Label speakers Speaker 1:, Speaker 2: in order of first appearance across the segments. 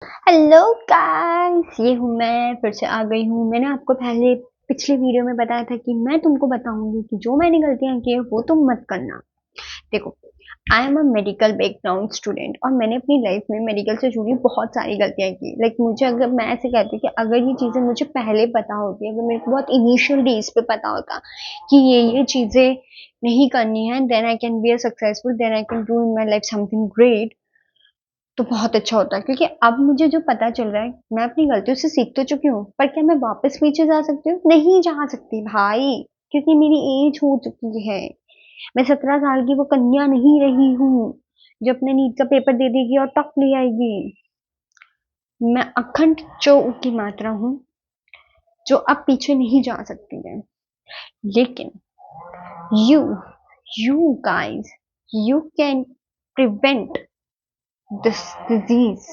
Speaker 1: Hello guys, ये हूँ मैं फिर से आ गई हूँ। मैंने आपको पहले पिछले वीडियो में बताया था कि मैं तुमको बताऊंगी कि जो मैंने गलतियां की है वो तुम मत करना। देखो, I am a medical background student और मैंने अपनी लाइफ में मेडिकल से जुड़ी बहुत सारी गलतियां की। मुझे, अगर मैं ऐसे कहती हूँ कि अगर ये चीजें मुझे पहले पता होती, अगर मेरे को बहुत इनिशियल डेज पे पता होता कि ये चीजें नहीं करनी है, then I can be a successful, then I can do in my life something great, तो बहुत अच्छा होता है। क्योंकि अब मुझे जो पता चल रहा है, मैं अपनी गलतियों से सीख तो चुकी हूँ, पर क्या मैं वापस पीछे जा सकती हूँ? नहीं जा सकती भाई, क्योंकि मेरी एज हो चुकी है। मैं 17 साल की वो कन्या नहीं रही हूँ जो अपने नीट का पेपर दे देगी और टॉप ले आएगी। मैं अखंड चौ की मात्रा हूँ जो अब पीछे नहीं जा सकती है। लेकिन you you guys, you can prevent this disease,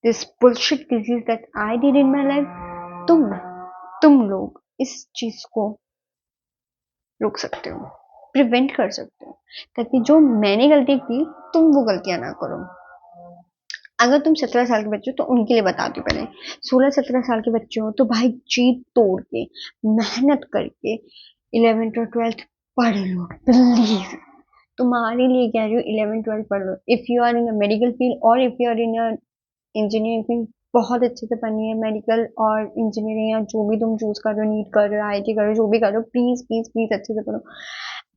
Speaker 1: this bullshit disease that I did in my life. तुम लोग इस चीज को रोक सकते हो, प्रिवेंट कर सकते हो, ताकि जो मैंने गलती की तुम वो गलतियां ना करो। अगर तुम 17 साल के बच्चे हो तो उनके लिए बताती हूँ पहले। 16-17 साल के बच्चे हो तो भाई जी तोड़ के, मेहनत करके 11th और 12th पढ़ लो प्लीज। तुम्हारे लिए कह रही हूँ, 11th 12th पढ़ लो। If you are in medical field or if you are in engineering field, बहुत अच्छे से पढ़नी है मेडिकल और इंजीनियरिंग, या जो भी तुम चूज कर रहे हो, नीट कर रहे हो, आईटी कर रहे हो, जो भी कर रहे हो, प्लीज प्लीज प्लीज अच्छे से पढ़ो।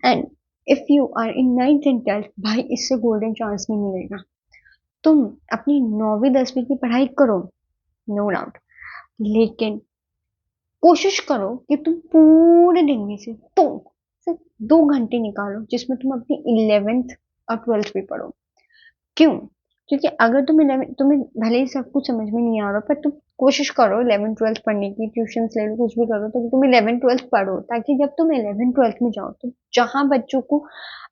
Speaker 1: And if you are in 9th and 12th, भाई इससे गोल्डन चांस नहीं मिलेगा। तुम अपनी 9वीं 10वीं की पढ़ाई करो, नो डाउट, लेकिन कोशिश करो कि तुम पूरे दिन में से तो सिर्फ 2 घंटे निकालो जिसमें तुम अपनी 11th और 12th भी पढ़ो। क्यों? क्योंकि अगर तुम 11, तुम्हें भले ही सब कुछ समझ में नहीं आ रहा, पर तुम कोशिश करो 11th 12th पढ़ने की, ट्यूशन ले लो, कुछ भी करो, ताकि तुम 11th 12th पढ़ो, ताकि जब तुम 11th 12th में जाओ तो जहाँ बच्चों को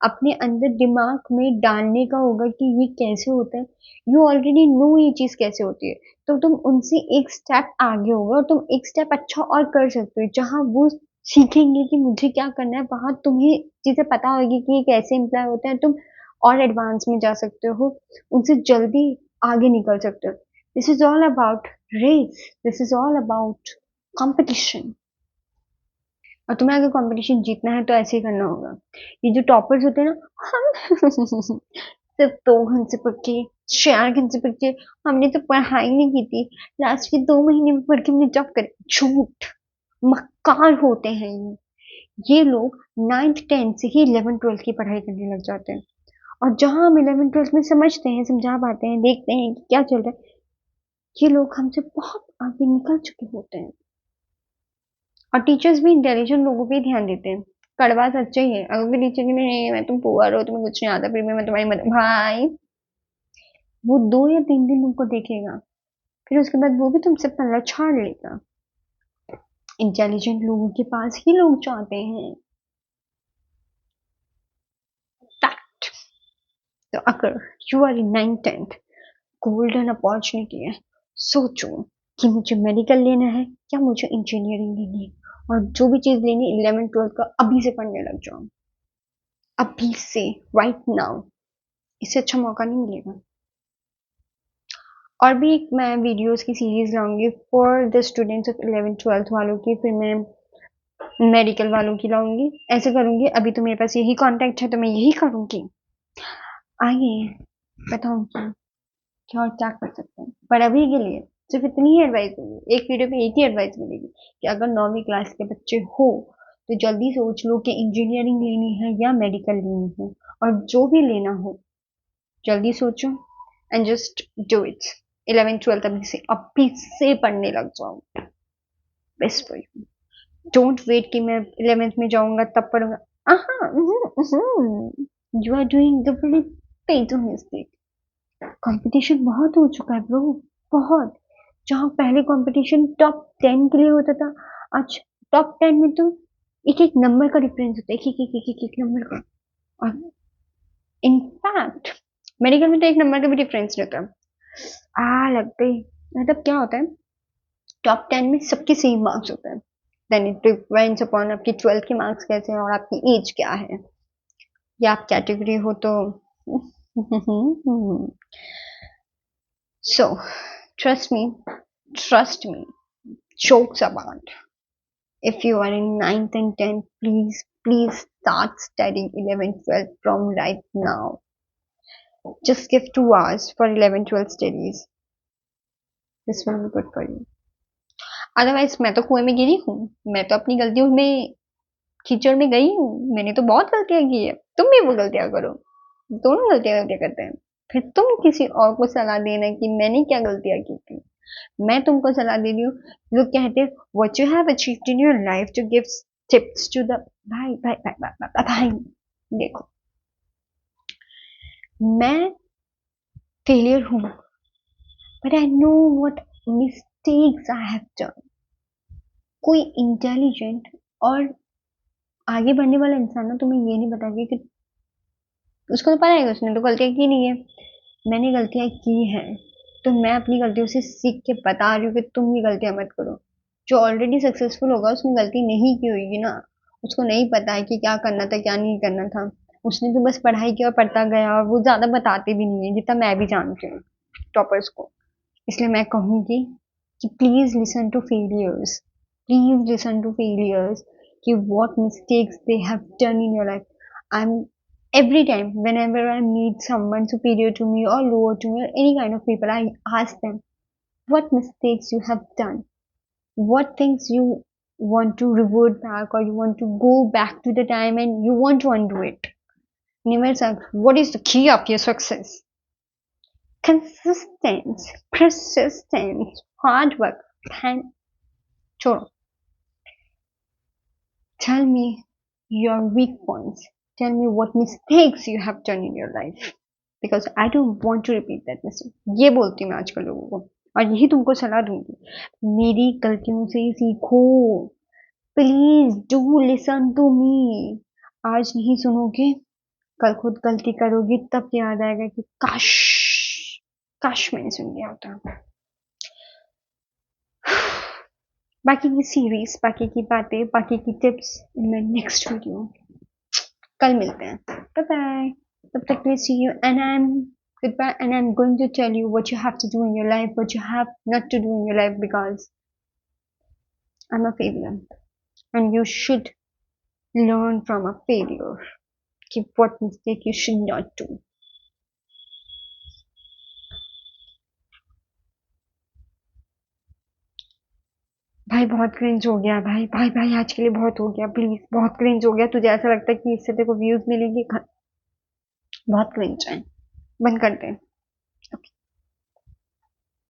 Speaker 1: अपने अंदर दिमाग में डालने का होगा कि ये कैसे होता है, यू ऑलरेडी नो ये चीज कैसे होती है, तो तुम उनसे एक स्टेप आगे होगा और तुम एक स्टेप अच्छा और कर सकते हो। जहाँ वो सीखेंगे कि मुझे क्या करना है, वहां तुम्हें चीजें पता होगी कि ये कैसे इम्प्लाई होता है, तुम और एडवांस में जा सकते हो, उनसे जल्दी आगे निकल सकते हो। This is all about race, this is all about competition. और तुम्हें अगर कंपटीशन जीतना है तो ऐसे ही करना होगा। ये जो टॉपर्स होते हैं ना, हम सिर्फ 2 घंटे पढ़ के, 4 घंटे पढ़ के, हमने तो पढ़ाई नहीं की थी, लास्ट के 2 महीने में पढ़ के हमने जॉब करी। झूठ, मक्कार होते हैं ये लोग 9th 10th से ही 11th 12th की पढ़ाई करने लग जाते हैं। और जहां हम 11th 12th में समझते हैं, समझा पाते हैं, देखते हैं कि क्या चल रहा है, ये लोग हमसे बहुत आगे निकल चुके होते हैं। और टीचर्स भी इंटेलिजेंट लोगों पे ही ध्यान देते हैं। कड़वा सच्चा ही है। अगर टीचर की नहीं, मैं तुम पुअर हो, तुम्हें कुछ नहीं आता, फिर भी मैं तुम्हारी मदद, भाई वो 2 या 3 दिन तुमको देखेगा, फिर उसके बाद वो भी तुमसे पल्ला झाड़ लेगा। इंटेलिजेंट लोगों के पास ही लोग जाते हैं। फैक्ट। तो अगर you are in 9th 10th, golden opportunity है। सोचो कि मुझे मेडिकल लेना है या मुझे इंजीनियरिंग लेनी है, और जो भी चीज लेनी है 11th 12th का अभी से पढ़ने लग जाओ, अभी से, राइट नाउ। इससे अच्छा मौका नहीं मिलेगा। और भी एक मैं वीडियोस की सीरीज लाऊंगी for the students of 11th 12th वालों की, फिर मैं मेडिकल वालों की लाऊंगी, ऐसे करूंगी। अभी तो मेरे पास यही कांटेक्ट है तो मैं यही करूंगी। आइए बताऊंगी क्या और क्या कर सकते हैं, पर अभी के लिए सिर्फ इतनी ही एडवाइस होगी, एक वीडियो में एक ही एडवाइस मिलेगी कि अगर 9वीं क्लास के बच्चे हो तो जल्दी सोच लो कि इंजीनियरिंग लेनी है या मेडिकल लेनी है, और जो भी लेना हो जल्दी सोचो and just do it. 11th 12th अभी से पढ़ने लग जाओ, best for you. Don't wait कि मैं 11th में जाऊंगा तब पढ़ूंगा। You are doing the very page mistake. Competition बहुत हो चुका है ब्रो, बहुत। जहाँ पहले कंपटीशन टॉप 10 के लिए होता था, आज टॉप 10 में तो एक एक नंबर का डिफरेंस होता है, एक एक एक एक एक, एक नंबर का। और इनफैक्ट मेडिकल में तो एक नंबर का भी डिफरेंस नहीं होता। लग गई। मतलब क्या होता है, टॉप 10 में सबके सेम मार्क्स होते हैं, देन इट डिपेंड्स अपॉन आपकी 12th के मार्क्स कैसे हैं और आपकी एज क्या है, या आप कैटेगरी हो तो So trust me, jokes about. If you are in ninth and 10th, please start studying 11th, 12th from right now. Just give 2 hours for 11th, 12th studies. This will be good for you. Otherwise मैं तो कुएं में गिरी हूँ, मैं तो अपनी गलतियों में कीचड़ में गई हूँ, मैंने तो बहुत गलतियां की है, तुम भी वो गलतियां करो, दोनों गलतियां करते हैं। फिर तुम किसी और को सलाह देना कि मैंने क्या गलतियां की थी। मैं तुमको सलाह दे रही हूँ। लोग कहते हैं what you have achieved in your life to give tips to the भाई भाई भाई भाई, भाई, भाई। देखो, मैं फेलियर हूँ, but I know what mistakes I have done. कोई इंटेलिजेंट और आगे बढ़ने वाला इंसान ना तुम्हें ये नहीं बताएगा कि उसको तो पता है कि उसने तो गलतियां की नहीं है। मैंने गलतियां की हैं, तो मैं अपनी गलतियों से सीख के बता रही हूँ कि तुम ये गलतियां मत करो। जो ऑलरेडी सक्सेसफुल होगा उसने गलती नहीं की होगी ना, उसको नहीं पता है कि क्या करना था क्या नहीं करना था। उसने तो बस पढ़ाई की और पढ़ता गया, और वो ज्यादा बताते भी नहीं है जितना मैं भी जानती हूँ टॉपर्स को। इसलिए मैं कहूंगी कि please listen to failures, please listen to failures, कि what mistakes they have done in your life. I'm every time whenever I meet someone superior to me or lower to me or any kind of people, I ask them what mistakes you have done, what things you want to revert back, or you want to go back to the time and you want to undo it. Never say what is the key of your success. Consistency, persistence, hard work, and छोड़ो. Tell me your weak points. Tell me what mistakes you have done in your life. Because I don't want to repeat that mistake. ये बोलती हूँ मैं आजकल लोगों को, और यही तुमको सलाह दूंगी। मेरी गलतियों से सीखो। Please do listen to me. आज नहीं सुनोगे, कल खुद गलती करोगे, तब याद आएगा कि काश काश मैंने सुन लिया होता। बाकी की सीरीज, बाकी की बातें, बाकी की tips in my next video. कल मिलते हैं। Bye bye. तब तक के लिए see you and I am goodbye, and I'm going to tell you what you have to do in your life, what you have not to do in your life, because I'm a failure and you should learn from a failure. Keep what mistake you should not do. भाई बहुत cringe हो गया, भाई भाई भाई आज के लिए बहुत हो गया, प्लीज बहुत क्रिंज हो गया। तुझे ऐसा लगता है कि इससे तेरे को व्यूज मिलेंगे? बहुत क्रिंज है, बंद कर दे।